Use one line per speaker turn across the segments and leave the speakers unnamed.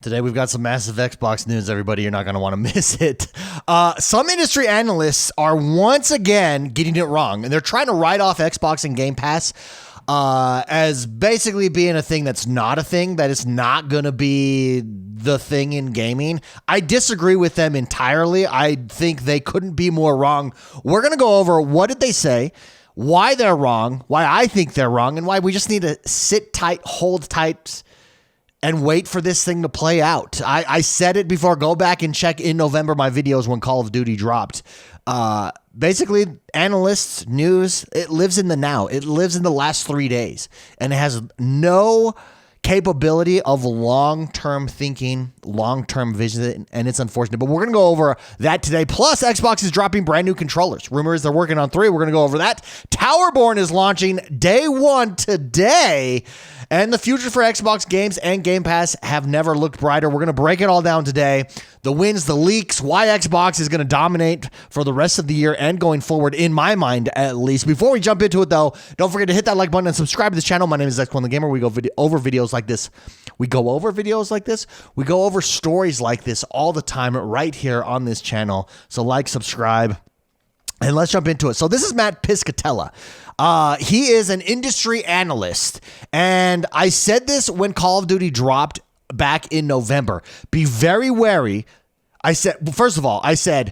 Today we've got some massive Xbox news, everybody. You're not going to want to miss it. Some industry analysts are once again getting it wrong, and they're trying to write off Xbox and Game Pass as basically being a thing that's not a thing, that is not going to be the thing in gaming. I disagree with them entirely. I think they couldn't be more wrong. We're going to go over what did they say, why they're wrong, why I think they're wrong, and why we just need to sit tight, hold tight, and wait for this thing to play out. I said it before. Go back and check in November my videos when Call of Duty dropped. Basically, analysts, news, it lives in the now. It lives in the last 3 days. And it has no capability of long-term thinking, long-term vision, and it's unfortunate. But we're going to go over that today. Plus, Xbox is dropping brand new controllers. Rumors they're working on 3. We're going to go over that. Towerborne is launching day 1 today. And the future for Xbox games and Game Pass have never looked brighter. We're going to break it all down today. The wins, the leaks, why Xbox is going to dominate for the rest of the year and going forward, in my mind at least. Before we jump into it, though, don't forget to hit that like button and subscribe to this channel. My name is X1 the Gamer. We go over videos like this. We go over videos like this. We go over stories like this all the time right here on this channel. So like, subscribe, and let's jump into it. So this is Matt Piscatella. He is an industry analyst, and I said this when Call of Duty dropped back in November. Be very wary. I said, first of all, I said,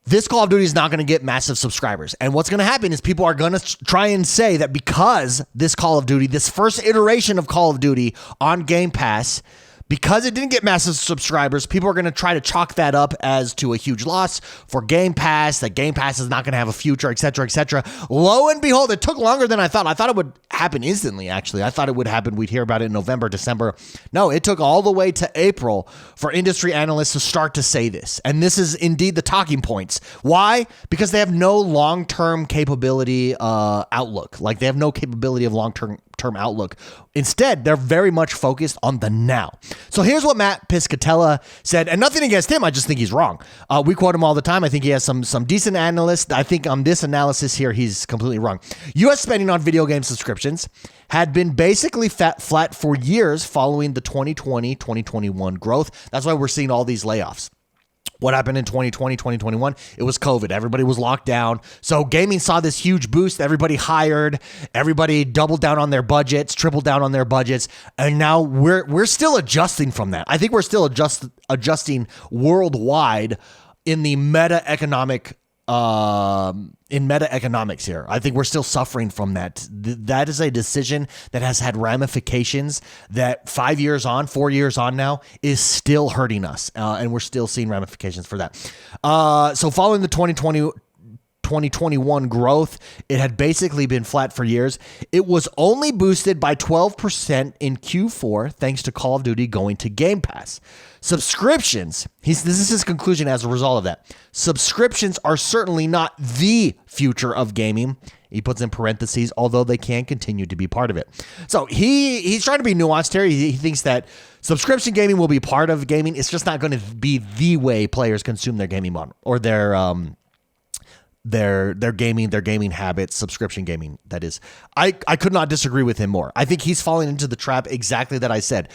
this Call of Duty is not going to get massive subscribers. And what's going to happen is people are going to try and say that because this Call of Duty, this first iteration of Call of Duty on Game Pass, because it didn't get massive subscribers, people are going to try to chalk that up as to a huge loss for Game Pass, that Game Pass is not going to have a future, etc., etc. Lo and behold, it took longer than I thought. I thought it would happen instantly, actually. I thought it would happen. We'd hear about it in November, December. No, it took all the way to April for industry analysts to start to say this. And this is indeed the talking points. Why? Because they have no long-term capability outlook. Like, they have no capability of long-term outlook. Instead, they're very much focused on the now. So here's what Matt Piscatella said, and nothing against him. I just think he's wrong. We quote him all the time. I think he has some decent analysts. I think on this analysis here, he's completely wrong. U.S. spending on video game subscriptions had been basically flat for years following the 2020-2021 growth. That's why we're seeing all these layoffs. What happened in 2020, 2021? It was COVID. Everybody was locked down. So gaming saw this huge boost. Everybody hired. Everybody doubled down on their budgets, tripled down on their budgets. And now we're still adjusting from that. I think we're still adjusting worldwide in the meta-economics here. I think we're still suffering from that. That is a decision that has had ramifications that 4 years on now is still hurting us. And we're still seeing ramifications for that. So following the 2021 growth, it had basically been flat for years. It was only boosted by 12% in Q4 thanks to Call of Duty going to Game Pass. Subscriptions, this is his conclusion as a result of that. Subscriptions are certainly not the future of gaming. He puts in parentheses, although they can continue to be part of it. So he's trying to be nuanced here. He thinks that subscription gaming will be part of gaming. It's just not going to be the way players consume their gaming model or their gaming habits, subscription gaming, that is. I could not disagree with him more. I think he's falling into the trap exactly that I said.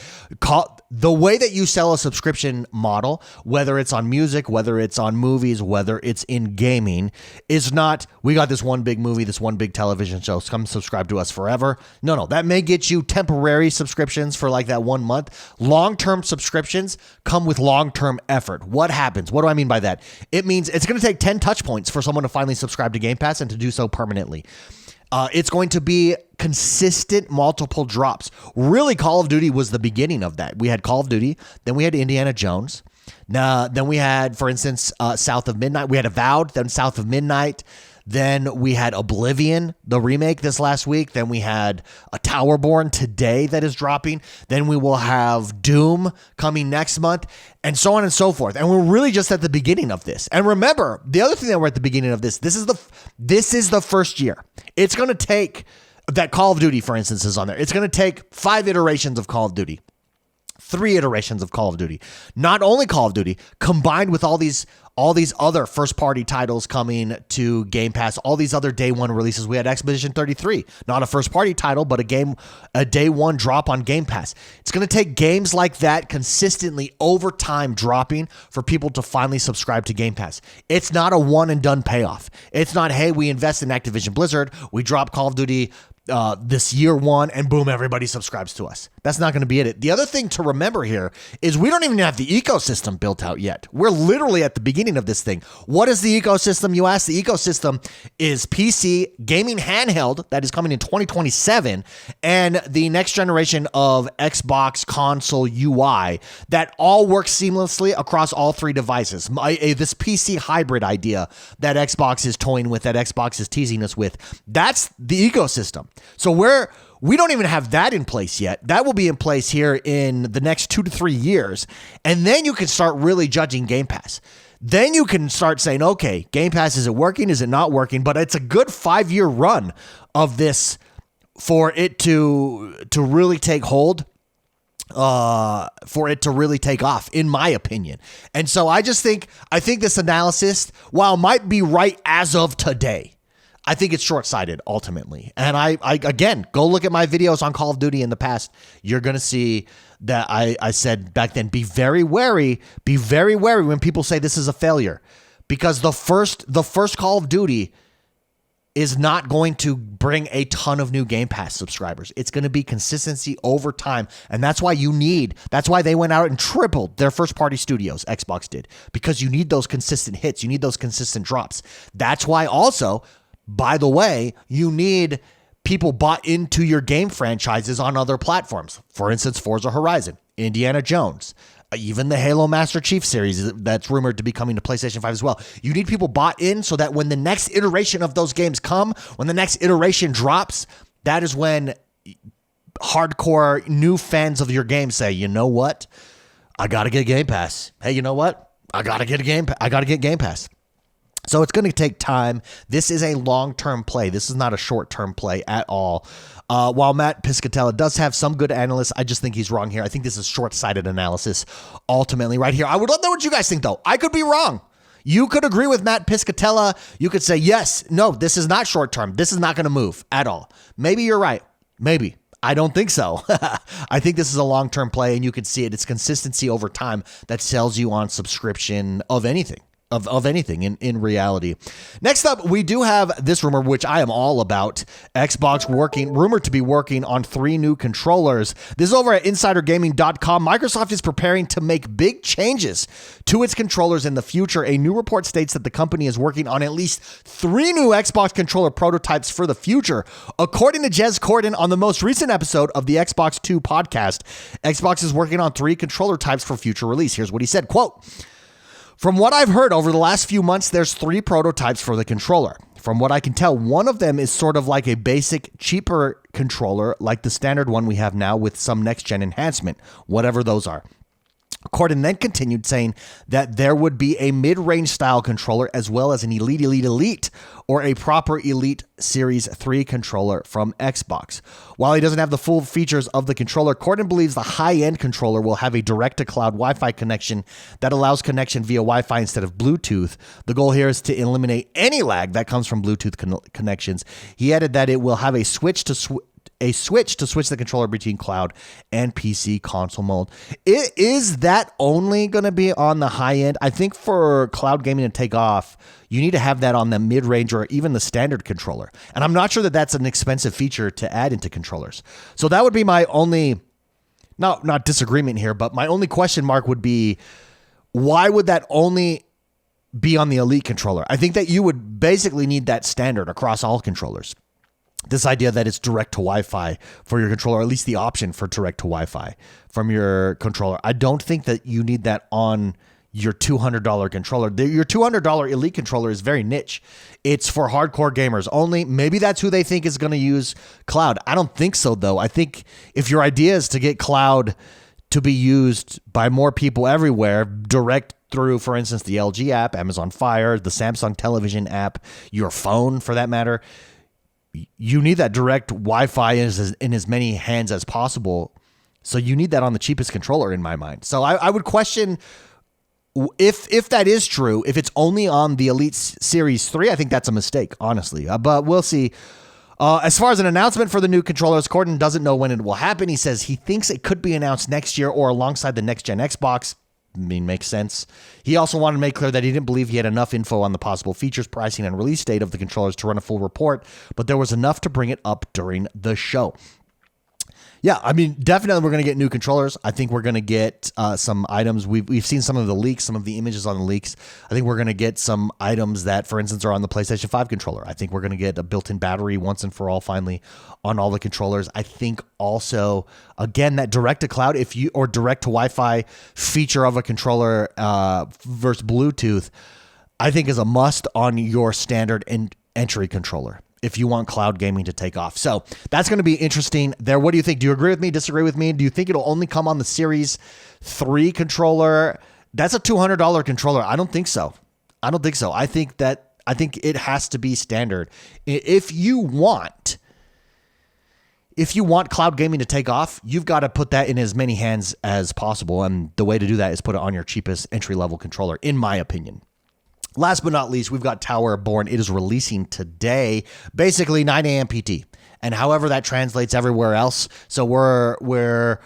The way that you sell a subscription model, whether it's on music, whether it's on movies, whether it's in gaming, is not, we got this one big movie, this one big television show, come subscribe to us forever. No, that may get you temporary subscriptions for like that 1 month. Long-term subscriptions come with long-term effort. What happens? What do I mean by that? It means it's going to take 10 touch points for someone to finally subscribe to Game Pass and to do so permanently. It's going to be consistent multiple drops. Really, Call of Duty was the beginning of that. We had Call of Duty, then we had Indiana Jones. Then we had, for instance, South of Midnight. We had Avowed, then South of Midnight. Then we had Oblivion, the remake this last week. Then we had a Towerborne today that is dropping. Then we will have Doom coming next month, and so on and so forth. And we're really just at the beginning of this. And remember, the other thing that we're at the beginning of this is the first year. It's going to take, that Call of Duty, for instance, is on there. It's going to take 5 iterations of Call of Duty. 3 iterations of Call of Duty. Not only Call of Duty, combined with all these other first-party titles coming to Game Pass, all these other day one releases. We had Expedition 33, not a first-party title, but a day one drop on Game Pass. It's going to take games like that consistently over time dropping for people to finally subscribe to Game Pass. It's not a one-and-done payoff. It's not, hey, we invest in Activision Blizzard, we drop Call of Duty this year one, and boom, everybody subscribes to us. That's not going to be it. The other thing to remember here is we don't even have the ecosystem built out yet. We're literally at the beginning of this thing. What is the ecosystem, you ask? The ecosystem is PC, gaming handheld, that is coming in 2027, and the next generation of Xbox console UI that all works seamlessly across all 3 devices. This PC hybrid idea that Xbox is toying with, that Xbox is teasing us with, that's the ecosystem. So we don't even have that in place yet. That will be in place here in the next 2 to 3 years. And then you can start really judging Game Pass. Then you can start saying, okay, Game Pass, is it working? Is it not working? But it's a good 5-year run of this for it to really take hold, for it to really take off, in my opinion. And so I think this analysis, while it might be right as of today, I think it's short-sighted ultimately. And I again, go look at my videos on Call of Duty in the past. You're going to see that I said back then, be very wary when people say this is a failure, because the first Call of Duty is not going to bring a ton of new Game Pass subscribers. It's going to be consistency over time. And that's why they went out and tripled their first-party studios, Xbox did, because you need those consistent hits. You need those consistent drops. That's why also, by the way, you need people bought into your game franchises on other platforms. For instance, Forza Horizon, Indiana Jones, even the Halo Master Chief series that's rumored to be coming to PlayStation 5 as well. You need people bought in so that when the next iteration of those games come, when the next iteration drops, that is when hardcore new fans of your game say, you know what? I got to get Game Pass. Hey, you know what? I got to get Game Pass. So it's going to take time. This is a long-term play. This is not a short-term play at all. While Matt Piscatella does have some good analysts, I just think he's wrong here. I think this is short-sighted analysis ultimately right here. I would love to know what you guys think, though. I could be wrong. You could agree with Matt Piscatella. You could say, yes, no, this is not short-term. This is not going to move at all. Maybe you're right. Maybe. I don't think so. I think this is a long-term play, and you can see it. It's consistency over time that sells you on subscription of anything. Of anything in reality. Next up, we do have this rumor, which I am all about. Xbox rumored to be working on 3 new controllers. This is over at insidergaming.com. Microsoft is preparing to make big changes to its controllers in the future. A new report states that the company is working on at least 3 new Xbox controller prototypes for the future. According to Jez Corden on the most recent episode of the Xbox 2 podcast, Xbox is working on 3 controller types for future release. Here's what he said, quote, "From what I've heard over the last few months, there's 3 prototypes for the controller. From what I can tell, one of them is sort of like a basic, cheaper controller, like the standard one we have now with some next-gen enhancement, whatever those are." Corden then continued saying that there would be a mid-range style controller as well as an Elite, or a proper Elite Series 3 controller from Xbox. While he doesn't have the full features of the controller, Corden believes the high-end controller will have a direct-to-cloud Wi-Fi connection that allows connection via Wi-Fi instead of Bluetooth. The goal here is to eliminate any lag that comes from Bluetooth connections. He added that it will have a switch to switch the controller between cloud and PC console mode. Is that only going to be on the high end? I think for cloud gaming to take off, you need to have that on the mid-range or even the standard controller. And I'm not sure that that's an expensive feature to add into controllers. So that would be my only, not disagreement here, but my only question mark would be, why would that only be on the Elite controller? I think that you would basically need that standard across all controllers. This idea that it's direct to Wi-Fi for your controller, or at least the option for direct to Wi-Fi from your controller. I don't think that you need that on your $200 controller. Your $200 Elite controller is very niche. It's for hardcore gamers only. Maybe that's who they think is going to use cloud. I don't think so, though. I think if your idea is to get cloud to be used by more people everywhere, direct through, for instance, the LG app, Amazon Fire, the Samsung television app, your phone for that matter, you need that direct Wi-Fi in as many hands as possible So you need that on the cheapest controller in my mind. So I would question if that is true, if it's only on the Elite Series 3, I think that's a mistake, honestly. But we'll see. As far as an announcement for the new controllers, Corden doesn't know when it will happen. He says he thinks it could be announced next year or alongside the next-gen Xbox. I mean, makes sense. He also wanted to make clear that he didn't believe he had enough info on the possible features, pricing, and release date of the controllers to run a full report, but there was enough to bring it up during the show. Yeah, I mean, definitely we're going to get new controllers. I think we're going to get some items. We've seen some of the leaks, some of the images on the leaks. I think we're going to get some items that, for instance, are on the PlayStation 5 controller. I think we're going to get a built-in battery once and for all, finally, on all the controllers. I think also, again, that direct-to-cloud or direct-to-Wi-Fi feature of a controller versus Bluetooth, I think is a must on your standard entry controller if you want cloud gaming to take off. So that's going to be interesting there. What do you think? Do you agree with me? Disagree with me? Do you think it'll only come on the Series 3 controller? That's a $200 controller. I don't think so. I think it has to be standard. If you want cloud gaming to take off, you've got to put that in as many hands as possible. And the way to do that is put it on your cheapest entry-level controller, in my opinion. Last but not least, we've got Towerborne. It is releasing today, basically 9 a.m. PT. And however that translates everywhere else. So we're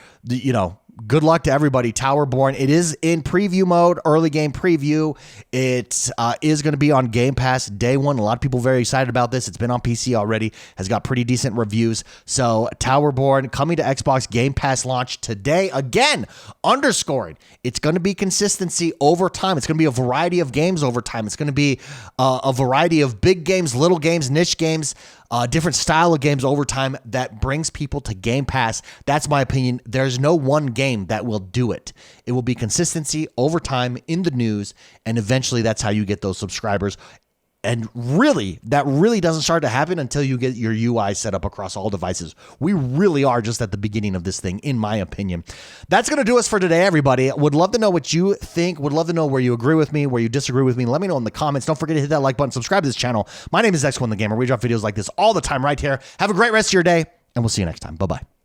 good luck to everybody. Towerborne, it is in preview mode, early game preview. It is going to be on Game Pass day one. A lot of people very excited about this. It's been on PC already, has got pretty decent reviews. So Towerborne coming to Xbox Game Pass launch today. Again, underscoring, it's going to be consistency over time. It's going to be a variety of games over time. It's going to be a variety of big games, little games, niche games, different style of games over time that brings people to Game Pass. That's my opinion. There's no one game that will do it. It will be consistency over time in the news, and eventually that's how you get those subscribers. And really, that really doesn't start to happen until you get your UI set up across all devices. We really are just at the beginning of this thing, in my opinion. That's going to do us for today, everybody. Would love to know what you think. Would love to know where you agree with me, where you disagree with me. Let me know in the comments. Don't forget to hit that like button. Subscribe to this channel. My name is X1 the Gamer. We drop videos like this all the time right here. Have a great rest of your day, and we'll see you next time. Bye-bye.